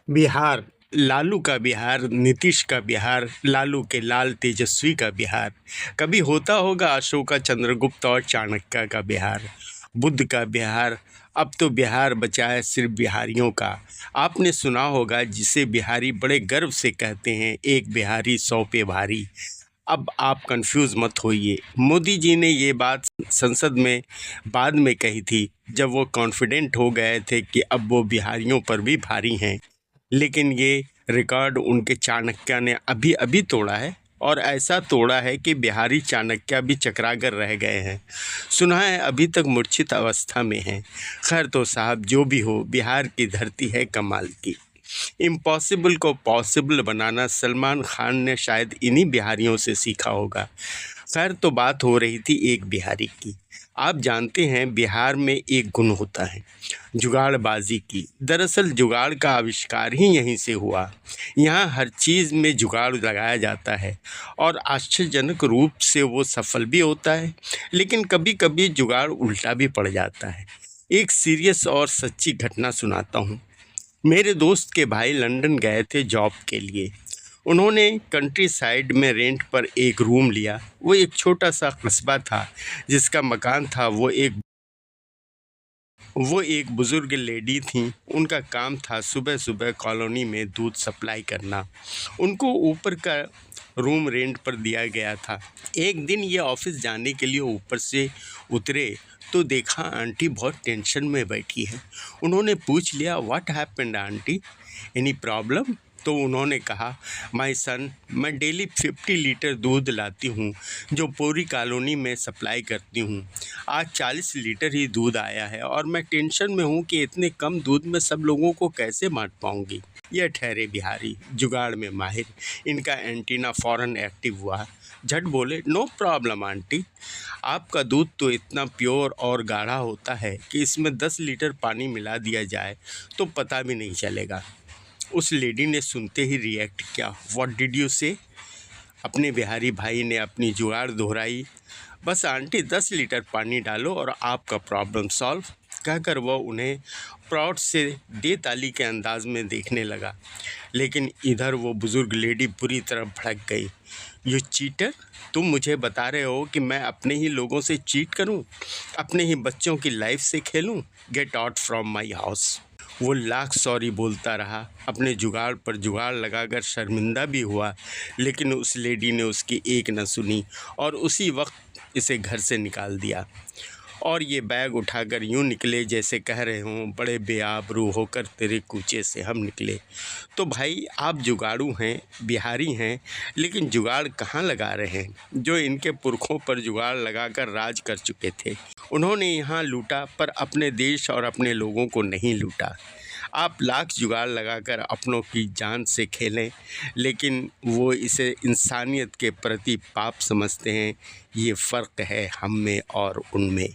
बिहार, लालू का बिहार, नीतीश का बिहार, लालू के लाल तेजस्वी का बिहार। कभी होता होगा अशोका, चंद्रगुप्त और चाणक्य का बिहार, बुद्ध का बिहार। अब तो बिहार बचा है सिर्फ बिहारियों का। आपने सुना होगा जिसे बिहारी बड़े गर्व से कहते हैं, एक बिहारी 100 पे भारी। अब आप कंफ्यूज मत होइए। मोदी जी ने ये बात संसद में बाद में कही थी, जब वो कॉन्फिडेंट हो गए थे कि अब वो बिहारियों पर भी भारी हैं। लेकिन ये रिकॉर्ड उनके चाणक्य ने अभी अभी तोड़ा है, और ऐसा तोड़ा है कि बिहारी चाणक्य भी चकराकर रह गए हैं। सुना है अभी तक मूर्छित अवस्था में हैं। खैर तो साहब, जो भी हो, बिहार की धरती है कमाल की। इम्पॉसिबल को पॉसिबल बनाना सलमान खान ने शायद इन्हीं बिहारियों से सीखा होगा। खैर तो बात हो रही थी एक बिहारी की। आप जानते हैं बिहार में एक गुण होता है, जुगाड़बाजी की। दरअसल जुगाड़ का आविष्कार ही यहीं से हुआ। यहाँ हर चीज़ में जुगाड़ लगाया जाता है और आश्चर्यजनक रूप से वो सफल भी होता है। लेकिन कभी कभी जुगाड़ उल्टा भी पड़ जाता है। एक सीरियस और सच्ची घटना सुनाता हूँ। मेरे दोस्त के भाई लंदन गए थे जॉब के लिए। उन्होंने कंट्री साइड में रेंट पर एक रूम लिया। वो एक छोटा सा कस्बा था जिसका मकान था। वो एक बुज़ुर्ग लेडी थी। उनका काम था सुबह सुबह कॉलोनी में दूध सप्लाई करना। उनको ऊपर का रूम रेंट पर दिया गया था। एक दिन ये ऑफिस जाने के लिए ऊपर से उतरे तो देखा आंटी बहुत टेंशन में बैठी है। उन्होंने पूछ लिया, what happened aunty, any problem? तो उन्होंने कहा, माय सन, मैं डेली 50 लीटर दूध लाती हूँ जो पूरी कॉलोनी में सप्लाई करती हूँ। आज 40 लीटर ही दूध आया है और मैं टेंशन में हूँ कि इतने कम दूध में सब लोगों को कैसे बांट पाऊँगी। यह ठहरे बिहारी, जुगाड़ में माहिर। इनका एंटीना फ़ौरन एक्टिव हुआ। झट बोले, नो प्रॉब्लम आंटी, आपका दूध तो इतना प्योर और गाढ़ा होता है कि इसमें 10 लीटर पानी मिला दिया जाए तो पता भी नहीं चलेगा। उस लेडी ने सुनते ही रिएक्ट किया, व्हाट डिड यू से? अपने बिहारी भाई ने अपनी जुगाड़ दोहराई, बस आंटी 10 लीटर पानी डालो और आपका प्रॉब्लम सॉल्व। कहकर वह उन्हें प्राउड से दे ताली के अंदाज में देखने लगा। लेकिन इधर वो बुज़ुर्ग लेडी बुरी तरह भड़क गई। यू चीटर, तुम मुझे बता रहे हो कि मैं अपने ही लोगों से चीट करूं, अपने ही बच्चों की लाइफ से खेलूं? Get out from my house. वो लाख सॉरी बोलता रहा, अपने जुगाड़ पर जुगाड़ लगाकर शर्मिंदा भी हुआ। लेकिन उस लेडी ने उसकी एक न सुनी और उसी वक्त इसे घर से निकाल दिया। और ये बैग उठाकर यूँ निकले जैसे कह रहे हों, बड़े बेआबरू होकर तेरे कूचे से हम निकले। तो भाई, आप जुगाड़ू हैं, बिहारी हैं, लेकिन जुगाड़ कहाँ लगा रहे हैं? जो इनके पुरखों पर जुगाड़ लगाकर राज कर चुके थे, उन्होंने यहाँ लूटा पर अपने देश और अपने लोगों को नहीं लूटा। आप लाख जुगाड़ लगाकर अपनों की जान से खेलें, लेकिन वो इसे इंसानियत के प्रति पाप समझते हैं। ये फ़र्क है हम में और उनमें।